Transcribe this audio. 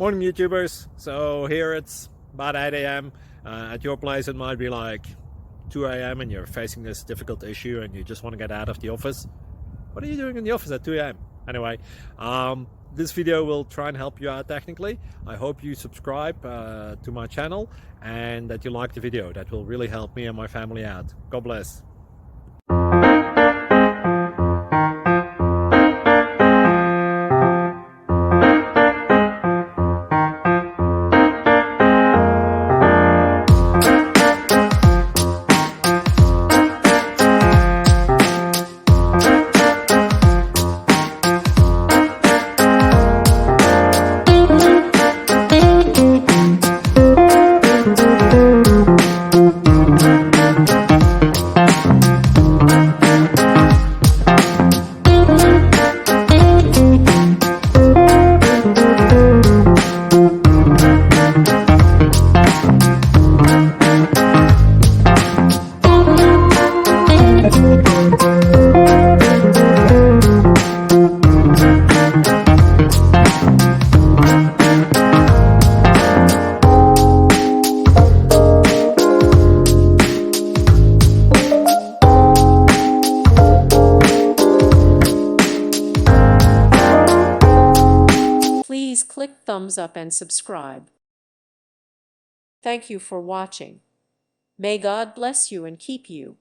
Morning, YouTubers. So here it's about 8 a.m. At your place it might be like 2 a.m. and you're facing this difficult issue and you just want to get out of the office. What are you doing in the office at 2 a.m.? Anyway, this video will try and help you out technically. I hope you subscribe to my channel and that you like the video. That will really help me and my family out. God bless. Please click thumbs up and subscribe. Thank you for watching. May God bless you and keep you.